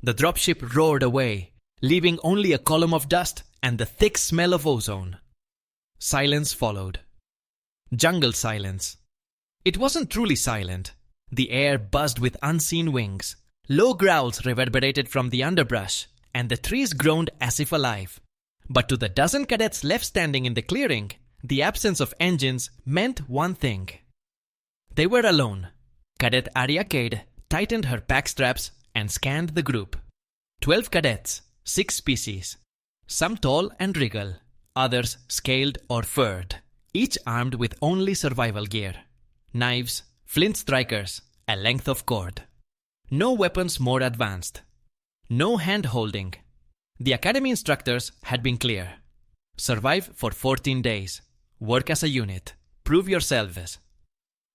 The dropship roared away, leaving only a column of dust and the thick smell of ozone. Silence followed. Jungle silence. It wasn't truly silent. The air buzzed with unseen wings. Low growls reverberated from the underbrush, and the trees groaned as if alive. But to the dozen cadets left standing in the clearing, the absence of engines meant one thing. They were alone. Cadet Arya Cade tightened her pack straps and scanned the group. 12 cadets, 6 species. Some tall and regal, others scaled or furred, each armed with only survival gear. Knives, flint strikers, a length of cord. No weapons more advanced. No hand-holding. The academy instructors had been clear. Survive for 14 days. Work as a unit. Prove yourselves.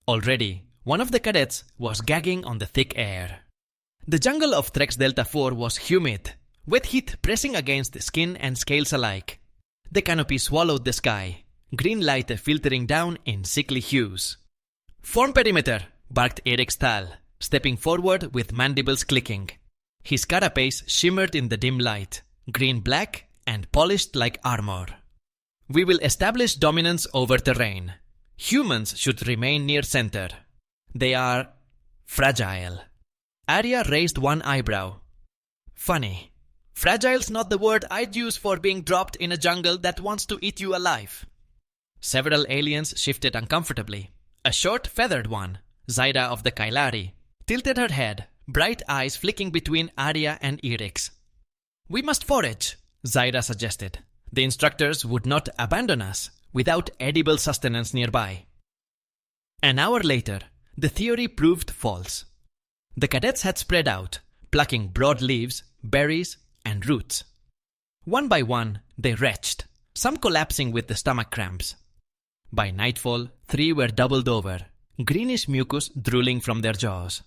Already, one of the cadets was gagging on the thick air. The jungle of Trex Delta 4 was humid, wet heat pressing against skin and scales alike. The canopy swallowed the sky, green light filtering down in sickly hues. "Form perimeter," barked Eric Stahl, stepping forward with mandibles clicking. His carapace shimmered in the dim light, green-black and polished like armor. "We will establish dominance over terrain. Humans should remain near center. They are fragile." Arya raised one eyebrow. "Funny. Fragile's not the word I'd use for being dropped in a jungle that wants to eat you alive." Several aliens shifted uncomfortably. A short, feathered one, Zaira of the Kailari, tilted her head, bright eyes flicking between Arya and Eric's. "We must forage," Zaira suggested. "The instructors would not abandon us without edible sustenance nearby." An hour later, the theory proved false. The cadets had spread out, plucking broad leaves, berries, and roots. One by one, they retched, some collapsing with the stomach cramps. By nightfall, 3 were doubled over, greenish mucus drooling from their jaws.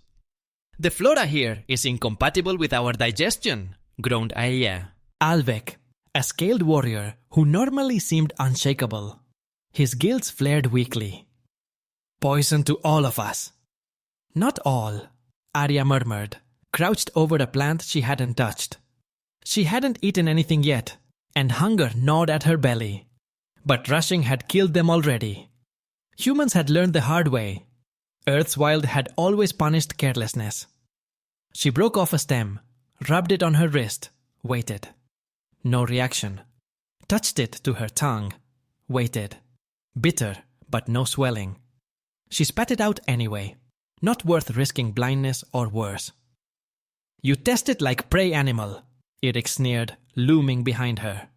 "The flora here is incompatible with our digestion," groaned Aya. Alvek, a scaled warrior who normally seemed unshakable. His gills flared weakly. "Poison to all of us." "Not all," Arya murmured, crouched over a plant she hadn't touched. She hadn't eaten anything yet, and hunger gnawed at her belly. But rushing had killed them already. Humans had learned the hard way. Earth's wild had always punished carelessness. She broke off a stem, rubbed it on her wrist, waited. No reaction. Touched it to her tongue, waited. Bitter, but no swelling. She spat it out anyway. Not worth risking blindness or worse. "You test it like prey animal," Eric sneered, looming behind her.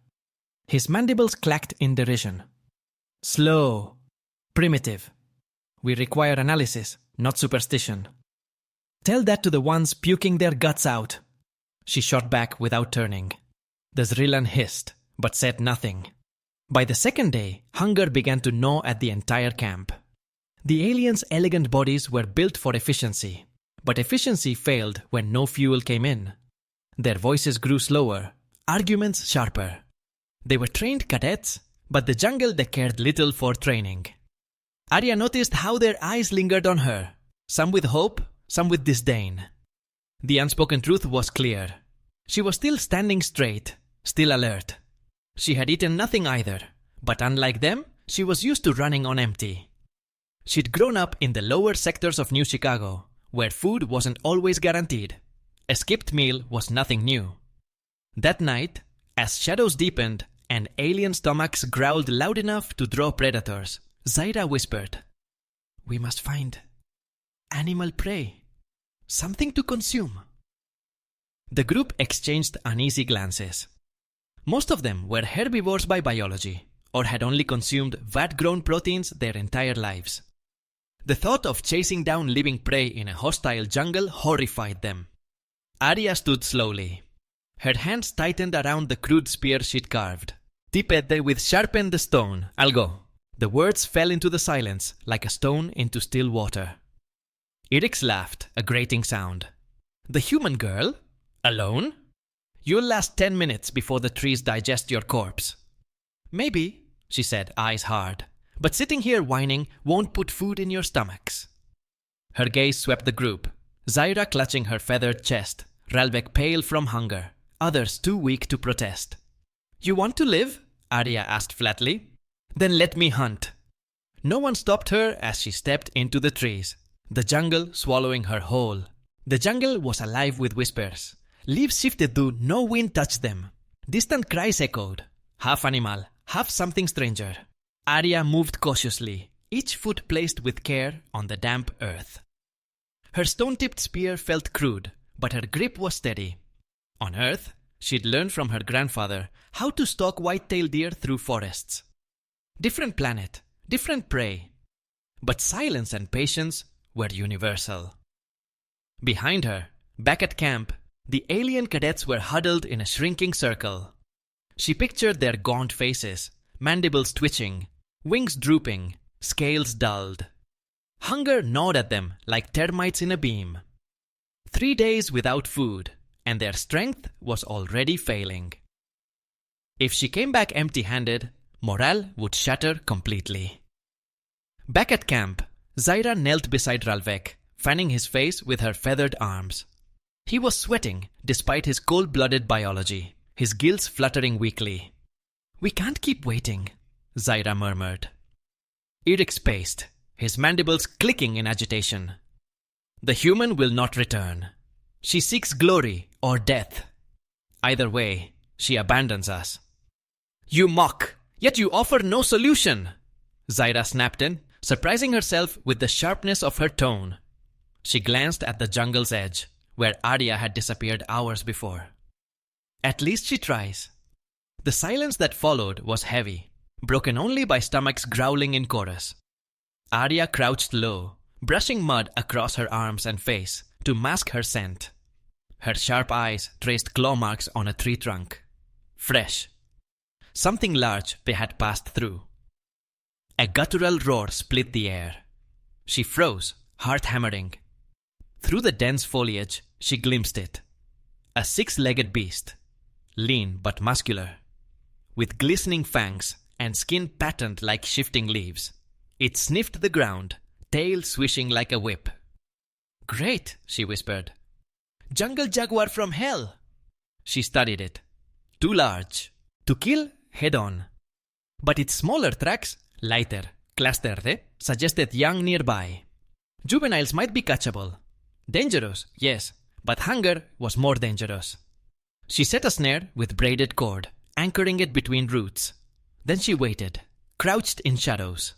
His mandibles clacked in derision. "Slow. Primitive. We require analysis, not superstition." "Tell that to the ones puking their guts out." She shot back without turning. The Zrillan hissed, but said nothing. By the second day, hunger began to gnaw at the entire camp. The aliens' elegant bodies were built for efficiency, but efficiency failed when no fuel came in. Their voices grew slower, arguments sharper. They were trained cadets, but the jungle they cared little for training. Arya noticed how their eyes lingered on her, some with hope, some with disdain. The unspoken truth was clear. She was still standing straight, still alert. She had eaten nothing either, but unlike them, she was used to running on empty. She'd grown up in the lower sectors of New Chicago, where food wasn't always guaranteed. A skipped meal was nothing new. That night, as shadows deepened and alien stomachs growled loud enough to draw predators, Zaira whispered, "We must find animal prey, something to consume." The group exchanged uneasy glances. Most of them were herbivores by biology, or had only consumed vat-grown proteins their entire lives. The thought of chasing down living prey in a hostile jungle horrified them. Arya stood slowly. Her hands tightened around the crude spear she'd carved. "Tipete with sharpen the stone, I'll go." The words fell into the silence like a stone into still water. Irix laughed, a grating sound. "The human girl? Alone? You'll last 10 minutes before the trees digest your corpse." "Maybe," she said, eyes hard. "But sitting here whining won't put food in your stomachs." Her gaze swept the group, Zaira clutching her feathered chest, Ralvek pale from hunger, others too weak to protest. "You want to live?" Arya asked flatly. "Then let me hunt." No one stopped her as she stepped into the trees, the jungle swallowing her whole. The jungle was alive with whispers. Leaves shifted though no wind touched them. Distant cries echoed, half animal, half something stranger. Arya moved cautiously, each foot placed with care on the damp earth. Her stone-tipped spear felt crude, but her grip was steady. On Earth, she'd learned from her grandfather how to stalk white-tailed deer through forests. Different planet, different prey. But silence and patience were universal. Behind her, back at camp, the alien cadets were huddled in a shrinking circle. She pictured their gaunt faces, mandibles twitching, wings drooping, scales dulled. Hunger gnawed at them like termites in a beam. 3 days without food, and their strength was already failing. If she came back empty-handed, morale would shatter completely. Back at camp, Zaira knelt beside Ralvek, fanning his face with her feathered arms. He was sweating despite his cold-blooded biology, his gills fluttering weakly. "We can't keep waiting," Zaira murmured. Irix paced, his mandibles clicking in agitation. "The human will not return. She seeks glory or death. Either way, she abandons us." "You mock, yet you offer no solution," Zaira snapped in, surprising herself with the sharpness of her tone. She glanced at the jungle's edge, where Arya had disappeared hours before. "At least she tries." The silence that followed was heavy, broken only by stomachs growling in chorus. Arya crouched low, brushing mud across her arms and face to mask her scent. Her sharp eyes traced claw marks on a tree trunk. Fresh. Something large they had passed through. A guttural roar split the air. She froze, heart hammering. Through the dense foliage, she glimpsed it. A 6-legged beast, lean but muscular, with glistening fangs and skin patterned like shifting leaves. It sniffed the ground, tail swishing like a whip. "Great," she whispered. "Jungle jaguar from hell." She studied it. Too large. To kill head-on. But its smaller tracks, lighter, clustered, suggested young nearby. Juveniles might be catchable. Dangerous, yes, but hunger was more dangerous. She set a snare with braided cord, anchoring it between roots. Then she waited, crouched in shadows.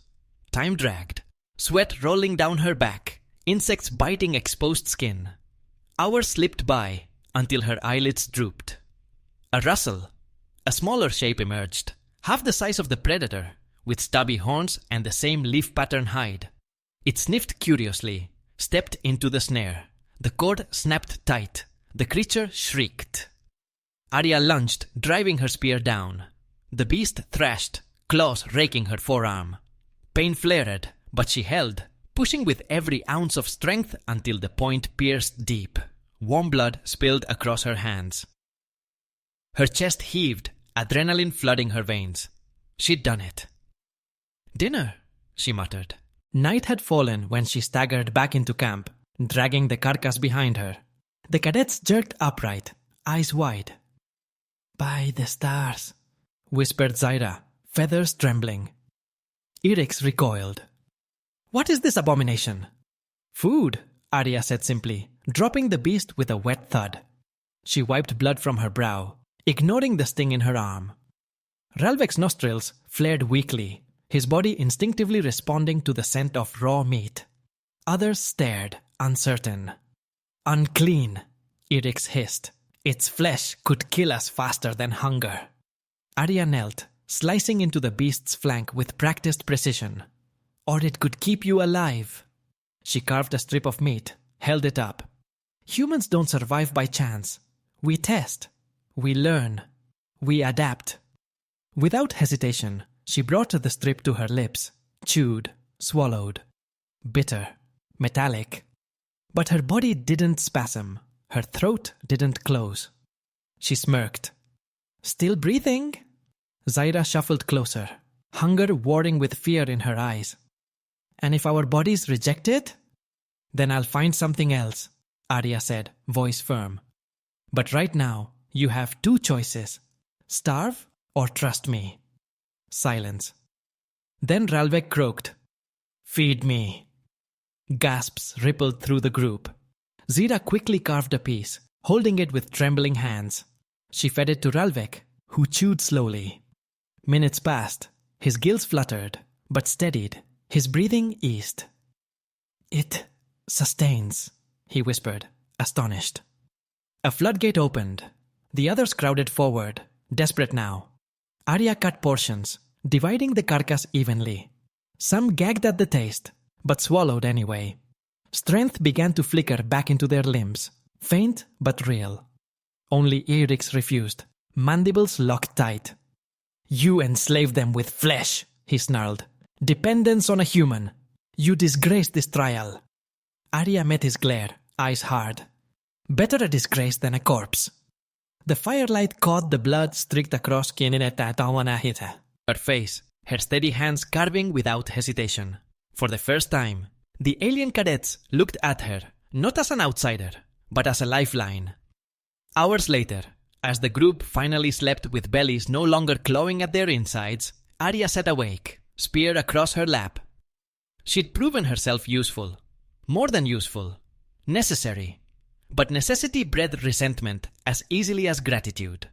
Time dragged, sweat rolling down her back, insects biting exposed skin. Hours slipped by until her eyelids drooped. A rustle. A smaller shape emerged, half the size of the predator, with stubby horns and the same leaf-pattern hide. It sniffed curiously, stepped into the snare. The cord snapped tight. The creature shrieked. Arya lunged, driving her spear down. The beast thrashed, claws raking her forearm. Pain flared, but she held, pushing with every ounce of strength until the point pierced deep. Warm blood spilled across her hands. Her chest heaved, adrenaline flooding her veins. She'd done it. "Dinner," she muttered. Night had fallen when she staggered back into camp, dragging the carcass behind her. The cadets jerked upright, eyes wide. "By the stars," whispered Zaira, feathers trembling. Irix recoiled. "What is this abomination?" "Food," Arya said simply, dropping the beast with a wet thud. She wiped blood from her brow, ignoring the sting in her arm. Ralvek's nostrils flared weakly, his body instinctively responding to the scent of raw meat. Others stared, uncertain. "Unclean," Irix hissed. "Its flesh could kill us faster than hunger." Arya knelt, slicing into the beast's flank with practiced precision. "Or it could keep you alive." She carved a strip of meat, held it up. "Humans don't survive by chance. We test. We learn. We adapt." Without hesitation, she brought the strip to her lips, chewed, swallowed. Bitter, metallic. But her body didn't spasm. Her throat didn't close. She smirked. "Still breathing?" Zaira shuffled closer, hunger warring with fear in her eyes. "And if our bodies reject it? Then I'll find something else," Arya said, voice firm. But right now, you have two choices. Starve or trust me. Silence. Then Ralvek croaked. Feed me. Gasps rippled through the group. Zira quickly carved a piece, holding it with trembling hands. She fed it to Ralvek, who chewed slowly. Minutes passed. His gills fluttered, but steadied. His breathing eased. It sustains, he whispered, astonished. A floodgate opened. The others crowded forward, desperate now. Arya cut portions, dividing the carcass evenly. Some gagged at the taste, but swallowed anyway. Strength began to flicker back into their limbs, faint but real. Only Eric's refused, mandibles locked tight. You enslave them with flesh, he snarled. Dependence on a human. You disgrace this trial. Arya met his glare, eyes hard. Better a disgrace than a corpse. The firelight caught the blood streaked across her face, her steady hands carving without hesitation. For the first time, the alien cadets looked at her, not as an outsider, but as a lifeline. Hours later, as the group finally slept with bellies no longer clawing at their insides, Arya sat awake, spear across her lap. She'd proven herself useful. More than useful. Necessary. But necessity bred resentment as easily as gratitude.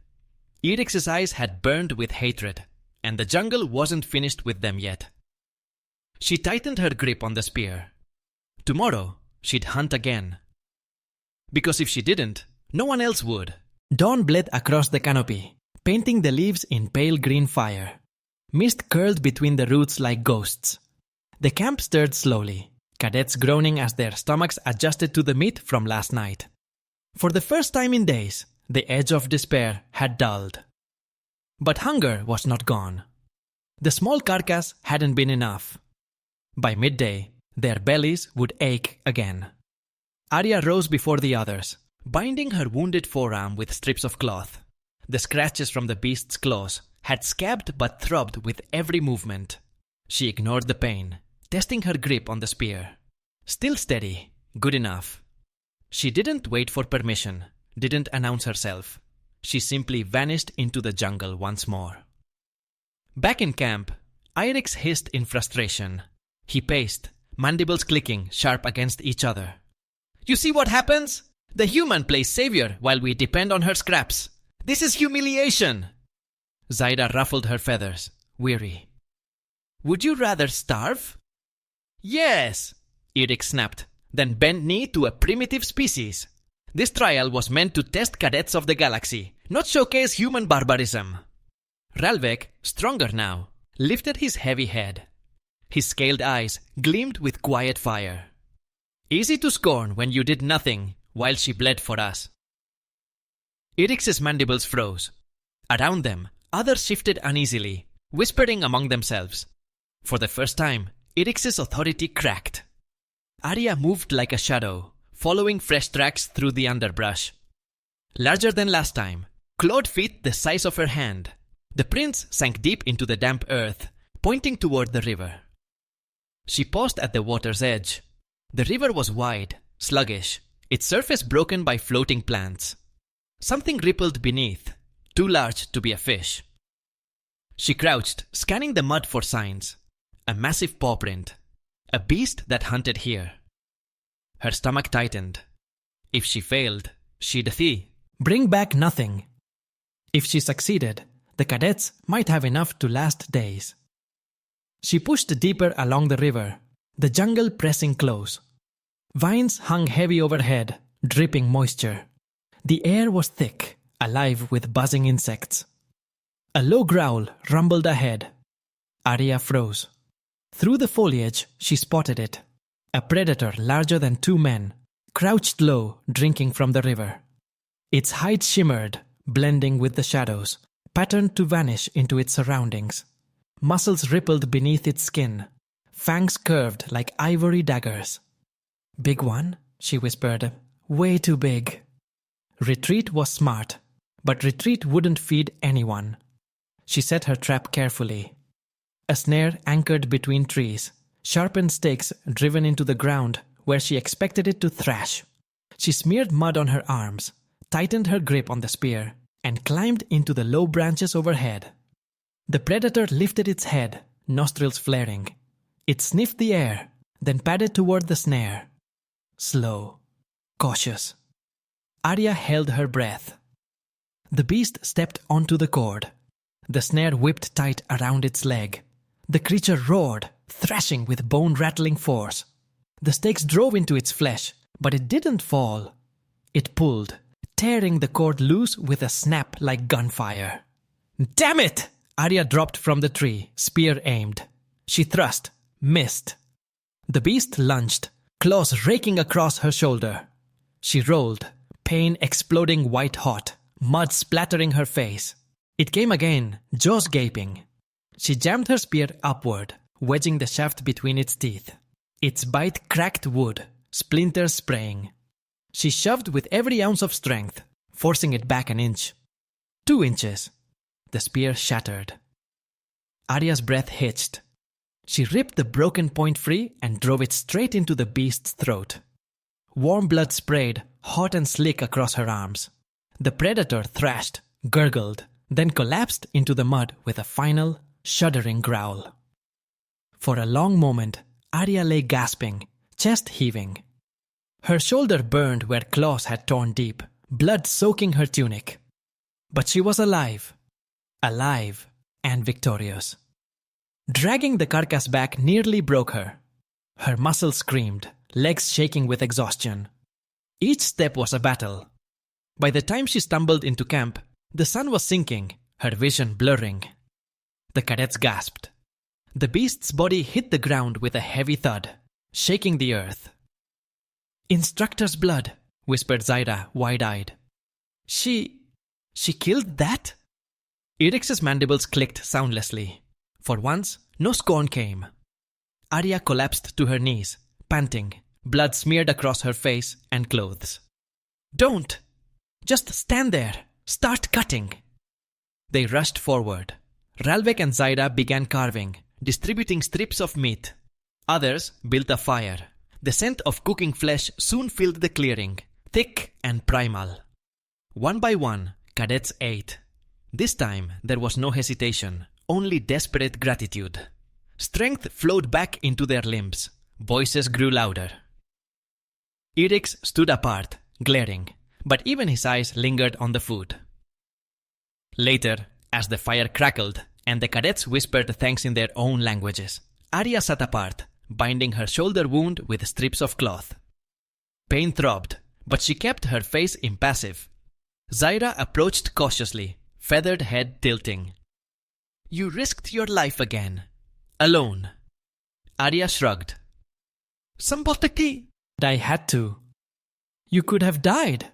Eric's eyes had burned with hatred, and the jungle wasn't finished with them yet. She tightened her grip on the spear. Tomorrow, she'd hunt again. Because if she didn't, no one else would. Dawn bled across the canopy, painting the leaves in pale green fire. Mist curled between the roots like ghosts. The camp stirred slowly, cadets groaning as their stomachs adjusted to the meat from last night. For the first time in days, the edge of despair had dulled. But hunger was not gone. The small carcass hadn't been enough. By midday, their bellies would ache again. Arya rose before the others, binding her wounded forearm with strips of cloth. The scratches from the beast's claws had scabbed but throbbed with every movement. She ignored the pain, testing her grip on the spear. Still steady, good enough. She didn't wait for permission, didn't announce herself. She simply vanished into the jungle once more. Back in camp, Irix hissed in frustration. He paced, mandibles clicking sharp against each other. You see what happens? The human plays savior while we depend on her scraps. This is humiliation! Zaira ruffled her feathers, weary. Would you rather starve? Yes, Eric snapped, then bent knee to a primitive species. This trial was meant to test cadets of the galaxy, not showcase human barbarism. Ralvek, stronger now, lifted his heavy head. His scaled eyes gleamed with quiet fire. Easy to scorn when you did nothing while she bled for us. Eric's mandibles froze. Around them, others shifted uneasily, whispering among themselves. For the first time, Eric's authority cracked. Arya moved like a shadow, following fresh tracks through the underbrush. Larger than last time, clawed feet the size of her hand, the prints sank deep into the damp earth, pointing toward the river. She paused at the water's edge. The river was wide, sluggish, its surface broken by floating plants. Something rippled beneath, too large to be a fish. She crouched, scanning the mud for signs. A massive paw print. A beast that hunted here. Her stomach tightened. If she failed, she'd bring back nothing. If she succeeded, the cadets might have enough to last days. She pushed deeper along the river, the jungle pressing close. Vines hung heavy overhead, dripping moisture. The air was thick, alive with buzzing insects. A low growl rumbled ahead. Arya froze. Through the foliage, she spotted it. A predator larger than 2 men, crouched low, drinking from the river. Its hide shimmered, blending with the shadows, patterned to vanish into its surroundings. Muscles rippled beneath its skin, fangs curved like ivory daggers. Big one, she whispered. Way too big. Retreat was smart, but retreat wouldn't feed anyone. She set her trap carefully. A snare anchored between trees, sharpened stakes driven into the ground where she expected it to thrash. She smeared mud on her arms, tightened her grip on the spear, and climbed into the low branches overhead. The predator lifted its head, nostrils flaring. It sniffed the air, then padded toward the snare. Slow, cautious. Arya held her breath. The beast stepped onto the cord. The snare whipped tight around its leg. The creature roared, thrashing with bone-rattling force. The stakes drove into its flesh, but it didn't fall. It pulled, tearing the cord loose with a snap like gunfire. Damn it! Arya dropped from the tree, spear aimed. She thrust, missed. The beast lunged, claws raking across her shoulder. She rolled, pain exploding white-hot, mud splattering her face. It came again, jaws gaping. She jammed her spear upward, wedging the shaft between its teeth. Its bite cracked wood, splinters spraying. She shoved with every ounce of strength, forcing it back an inch. 2 inches. The spear shattered. Arya's breath hitched. She ripped the broken point free and drove it straight into the beast's throat. Warm blood sprayed, hot and slick across her arms. The predator thrashed, gurgled, then collapsed into the mud with a final, shuddering growl. For a long moment, Arya lay gasping, chest heaving. Her shoulder burned where claws had torn deep, blood soaking her tunic. But she was alive. Alive and victorious. Dragging the carcass back nearly broke her. Her muscles screamed, legs shaking with exhaustion. Each step was a battle. By the time she stumbled into camp, the sun was sinking, her vision blurring. The cadets gasped. The beast's body hit the ground with a heavy thud, shaking the earth. "Instructor's blood," whispered Zaira, wide-eyed. She killed that?" Irix's mandibles clicked soundlessly. For once, no scorn came. Arya collapsed to her knees, panting, blood smeared across her face and clothes. "Don't! Just stand there! Start cutting!" They rushed forward. Ralvek and Zaira began carving, distributing strips of meat. Others built a fire. The scent of cooking flesh soon filled the clearing, thick and primal. One by one, cadets ate. This time, there was no hesitation, only desperate gratitude. Strength flowed back into their limbs. Voices grew louder. Irix stood apart, glaring, but even his eyes lingered on the food. Later, as the fire crackled and the cadets whispered thanks in their own languages, Arya sat apart, binding her shoulder wound with strips of cloth. Pain throbbed, but she kept her face impassive. Zaira approached cautiously, feathered head tilting. "You risked your life again. Alone." Arya shrugged. "Somebody." "I had to." "You could have died."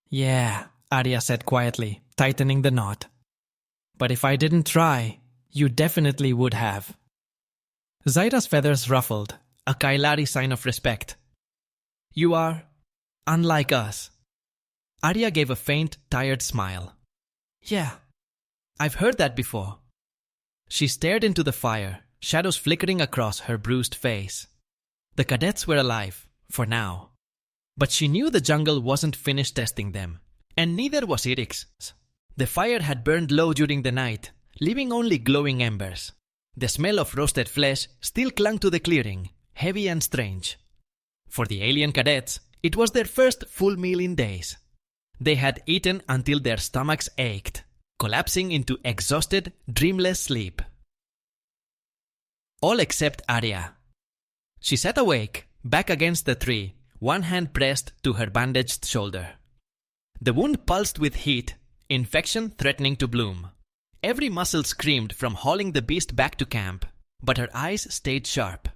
"Yeah," Arya said quietly, tightening the knot. "But if I didn't try, you definitely would have." Zaira's feathers ruffled, a Kailari sign of respect. "You are unlike us." Arya gave a faint, tired smile. "Yeah, I've heard that before." She stared into the fire, shadows flickering across her bruised face. The cadets were alive, for now. But she knew the jungle wasn't finished testing them, and neither was Irix. The fire had burned low during the night, leaving only glowing embers. The smell of roasted flesh still clung to the clearing, heavy and strange. For the alien cadets, it was their first full meal in days. They had eaten until their stomachs ached, collapsing into exhausted, dreamless sleep. All except Arya. She sat awake, back against the tree, one hand pressed to her bandaged shoulder. The wound pulsed with heat, infection threatening to bloom. Every muscle screamed from hauling the beast back to camp, but her eyes stayed sharp.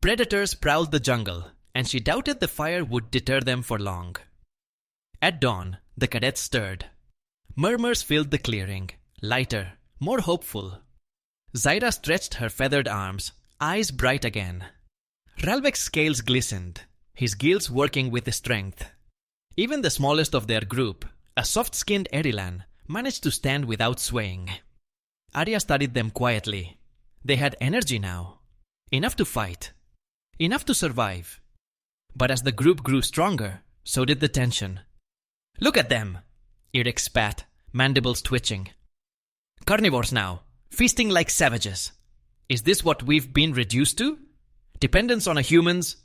Predators prowled the jungle, and she doubted the fire would deter them for long. At dawn, the cadets stirred. Murmurs filled the clearing, lighter, more hopeful. Zaira stretched her feathered arms, eyes bright again. Ralvek's scales glistened, his gills working with strength. Even the smallest of their group, a soft-skinned Erilan, managed to stand without swaying. Arya studied them quietly. They had energy now. Enough to fight. Enough to survive. But as the group grew stronger, so did the tension. Look at them, Irix spat, mandibles twitching. Carnivores now, feasting like savages. Is this what we've been reduced to? Dependence on a human's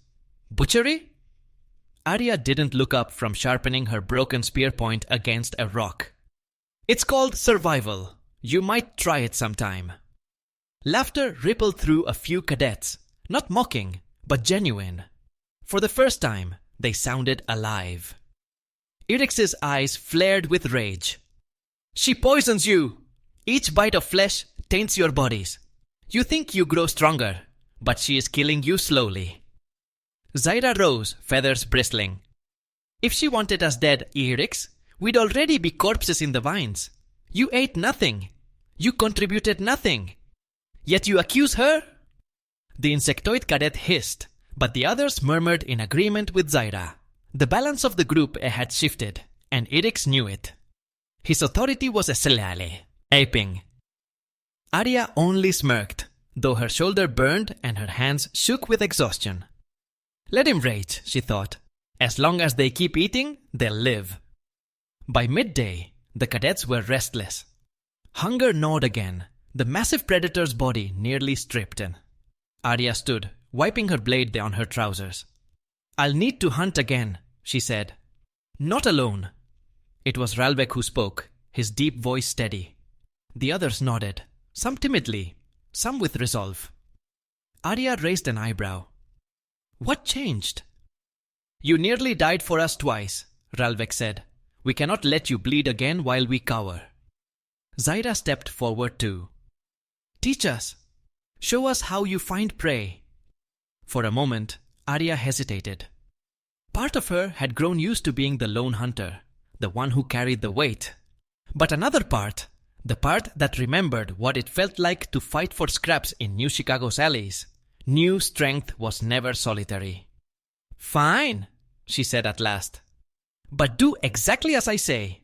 butchery? Arya didn't look up from sharpening her broken spear point against a rock. It's called survival. You might try it sometime. Laughter rippled through a few cadets, not mocking, but genuine. For the first time, they sounded alive. Irix's eyes flared with rage. She poisons you! Each bite of flesh taints your bodies. You think you grow stronger, but she is killing you slowly. Zyra rose, feathers bristling. If she wanted us dead, Irix, we'd already be corpses in the vines. You ate nothing. You contributed nothing. Yet you accuse her? The insectoid cadet hissed, but the others murmured in agreement with Zyra. The balance of the group had shifted, and Irix knew it. His authority was SCI-FI, aping. Arya only smirked, though her shoulder burned and her hands shook with exhaustion. Let him rage, she thought. As long as they keep eating, they'll live. By midday, the cadets were restless. Hunger gnawed again, the massive predator's body nearly stripped in. Arya stood, wiping her blade on her trousers. I'll need to hunt again, she said. Not alone. It was Ralbek who spoke, his deep voice steady. The others nodded, some timidly, some with resolve. Arya raised an eyebrow. What changed? You nearly died for us twice, Ralbek said. We cannot let you bleed again while we cower. Zyra stepped forward too. Teach us. Show us how you find prey. For a moment, Arya hesitated. Part of her had grown used to being the lone hunter, the one who carried the weight. But another part, the part that remembered what it felt like to fight for scraps in New Chicago's alleys, knew strength was never solitary. Fine, she said at last. But do exactly as I say.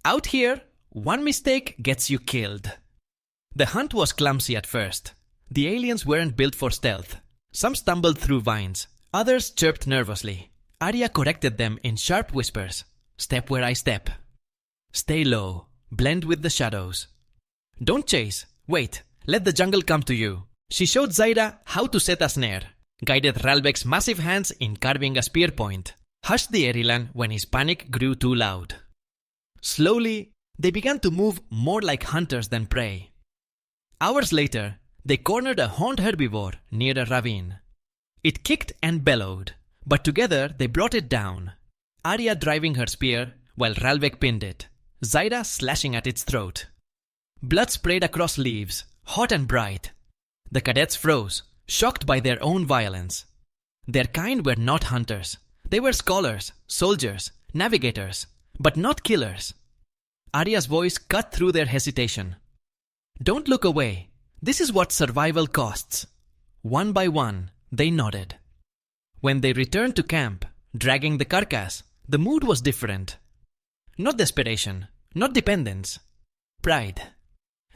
Out here, one mistake gets you killed. The hunt was clumsy at first. The aliens weren't built for stealth. Some stumbled through vines. Others chirped nervously. Arya corrected them in sharp whispers. Step where I step. Stay low. Blend with the shadows. Don't chase. Wait. Let the jungle come to you. She showed Zyra how to set a snare. Guided Ralbek's massive hands in carving a spear point. Hushed the Erilan when his panic grew too loud. Slowly, they began to move more like hunters than prey. Hours later, they cornered a horned herbivore near a ravine. It kicked and bellowed, but together they brought it down. Arya driving her spear while Ralbek pinned it, Zyra slashing at its throat. Blood sprayed across leaves, hot and bright. The cadets froze, shocked by their own violence. Their kind were not hunters. They were scholars, soldiers, navigators, but not killers. Arya's voice cut through their hesitation. Don't look away. This is what survival costs. One by one, they nodded. When they returned to camp, dragging the carcass, the mood was different. Not desperation, not dependence. Pride.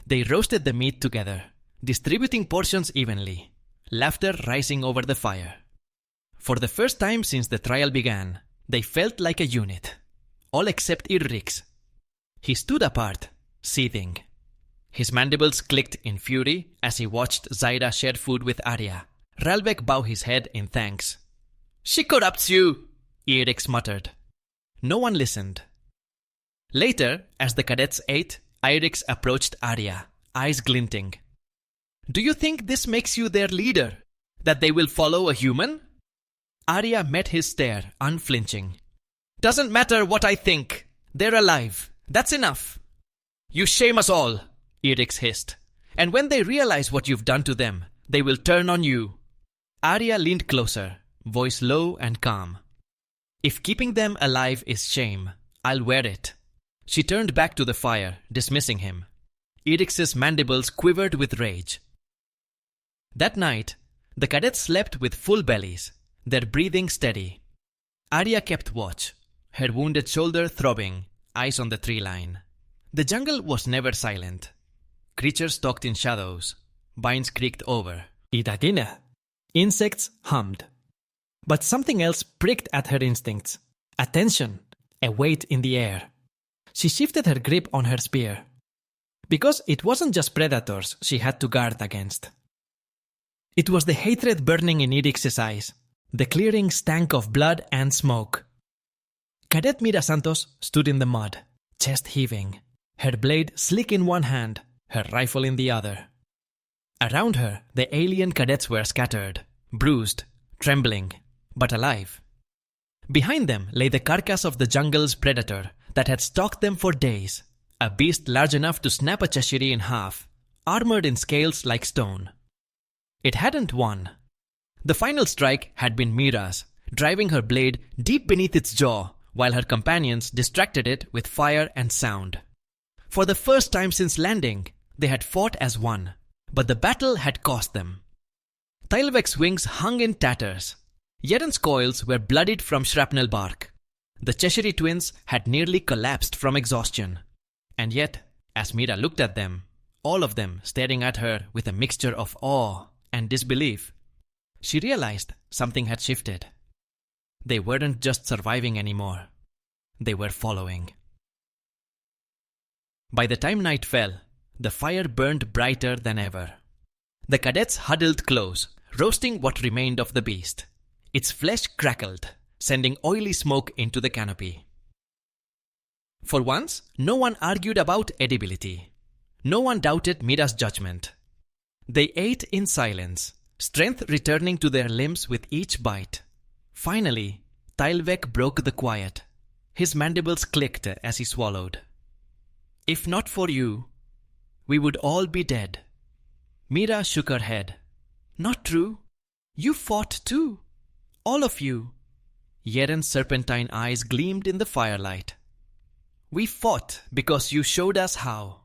They roasted the meat together, distributing portions evenly, laughter rising over the fire. For the first time since the trial began, they felt like a unit. All except Irix. He stood apart, seething. His mandibles clicked in fury as he watched Zyra share food with Arya. Ralbek bowed his head in thanks. She corrupts you, Irix muttered. No one listened. Later, as the cadets ate, Irix approached Arya, eyes glinting. Do you think this makes you their leader? That they will follow a human? Arya met his stare, unflinching. Doesn't matter what I think. They're alive. That's enough. You shame us all, Irix hissed. And when they realize what you've done to them, they will turn on you. Arya leaned closer, voice low and calm. If keeping them alive is shame, I'll wear it. She turned back to the fire, dismissing him. Irix's mandibles quivered with rage. That night, the cadets slept with full bellies, their breathing steady. Arya kept watch, her wounded shoulder throbbing, eyes on the tree line. The jungle was never silent. Creatures stalked in shadows. Vines creaked over. Itagina. Insects hummed. But something else pricked at her instincts. Attention. a weight in the air. She shifted her grip on her spear. Because it wasn't just predators she had to guard against. It was the hatred burning in Irix's eyes. The clearing stank of blood and smoke. Cadet Mira Santos stood in the mud, chest heaving, her blade slick in one hand, her rifle in the other. Around her, the alien cadets were scattered, bruised, trembling, but alive. Behind them lay the carcass of the jungle's predator that had stalked them for days, a beast large enough to snap a Cheshire in half, armored in scales like stone. It hadn't won. The final strike had been Mira's, driving her blade deep beneath its jaw while her companions distracted it with fire and sound. For the first time since landing, they had fought as one, but the battle had cost them. Tylvek's wings hung in tatters. Yeren's coils were bloodied from shrapnel bark. The Cheshire twins had nearly collapsed from exhaustion. And yet, as Mira looked at them, all of them staring at her with a mixture of awe and disbelief, she realized something had shifted. They weren't just surviving anymore. They were following. By the time night fell, the fire burned brighter than ever. The cadets huddled close, roasting what remained of the beast. Its flesh crackled, sending oily smoke into the canopy. For once, no one argued about edibility. No one doubted Mira's judgment. They ate in silence, strength returning to their limbs with each bite. Finally, Tylvek broke the quiet. His mandibles clicked as he swallowed. If not for you, we would all be dead. Mira shook her head. Not true. You fought too. All of you. Yeren's serpentine eyes gleamed in the firelight. We fought because you showed us how.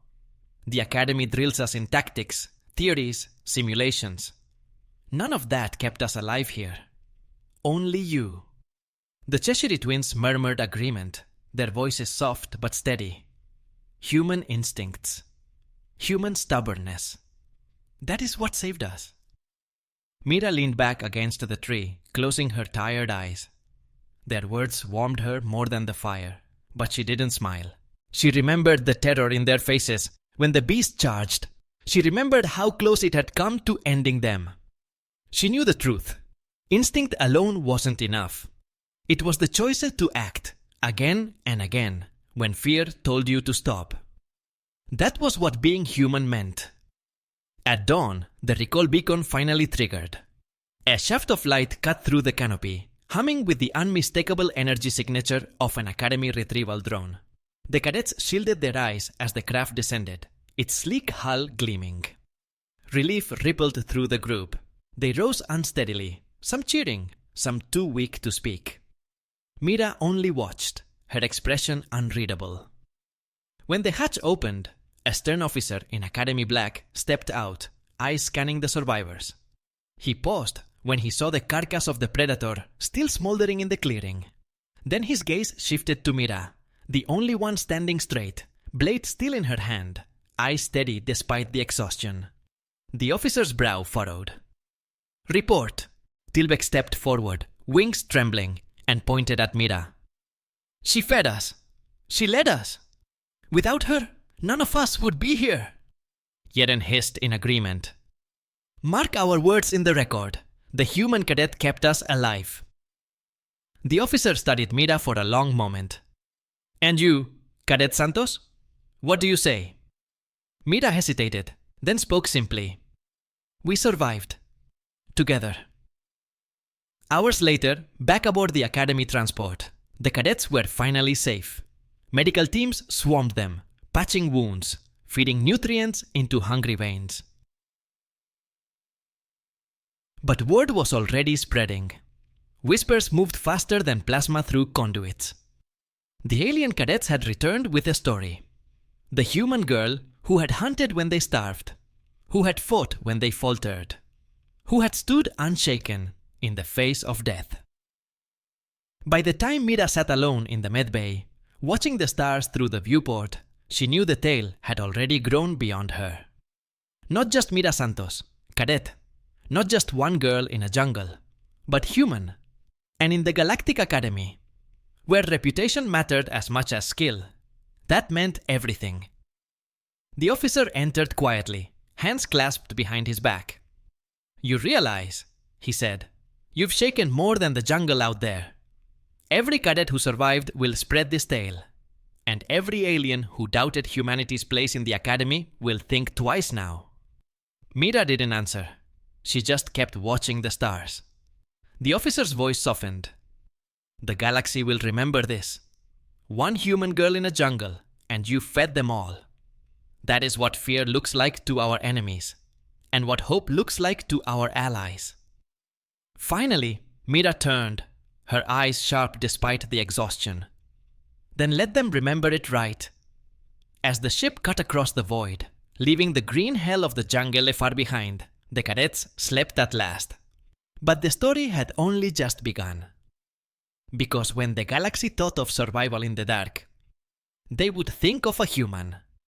The Academy drills us in tactics, theories, simulations. None of that kept us alive here. Only you. The Cheshire twins murmured agreement, their voices soft but steady. Human instincts. Human stubbornness. That is what saved us. Mira leaned back against the tree, closing her tired eyes. Their words warmed her more than the fire, but she didn't smile. She remembered the terror in their faces when the beast charged. She remembered how close it had come to ending them. She knew the truth. Instinct alone wasn't enough. It was the choice to act, again and again, when fear told you to stop. That was what being human meant. At dawn, the recall beacon finally triggered. A shaft of light cut through the canopy, humming with the unmistakable energy signature of an Academy retrieval drone. The cadets shielded their eyes as the craft descended, its sleek hull gleaming. Relief rippled through the group. They rose unsteadily, some cheering, some too weak to speak. Mira only watched, her expression unreadable. When the hatch opened, a stern officer in Academy black stepped out, eyes scanning the survivors. He paused when he saw the carcass of the predator still smoldering in the clearing. Then his gaze shifted to Mira, the only one standing straight, blade still in her hand, eyes steady despite the exhaustion. The officer's brow furrowed. Report. Tylvek stepped forward, wings trembling, and pointed at Mira. She fed us. She led us. Without her, none of us would be here. Yeren hissed in agreement. Mark our words in the record. The human cadet kept us alive. The officer studied Mira for a long moment. And you, Cadet Santos? What do you say? Mira hesitated, then spoke simply. We survived. Together. Hours later, back aboard the Academy transport, the cadets were finally safe. Medical teams swarmed them, patching wounds, feeding nutrients into hungry veins. But word was already spreading. Whispers moved faster than plasma through conduits. The alien cadets had returned with a story. The human girl who had hunted when they starved, who had fought when they faltered, who had stood unshaken in the face of death. By the time Mira sat alone in the medbay, watching the stars through the viewport, she knew the tale had already grown beyond her. Not just Mira Santos, cadet, not just one girl in a jungle, but human, and in the Galactic Academy. where reputation mattered as much as skill. That meant everything. The officer entered quietly, hands clasped behind his back. "You realize," he said, "you've shaken more than the jungle out there. Every cadet who survived will spread this tale. And every alien who doubted humanity's place in the academy will think twice now." Mira didn't answer. She just kept watching the stars. The officer's voice softened. "The galaxy will remember this. One human girl in a jungle, and you fed them all. That is what fear looks like to our enemies, and what hope looks like to our allies." Finally, Mira turned, her eyes sharp despite the exhaustion. "Then let them remember it right." As the ship cut across the void, leaving the green hell of the jungle far behind, the cadets slept at last. But the story had only just begun. Because when the galaxy thought of survival in the dark, they would think of a human.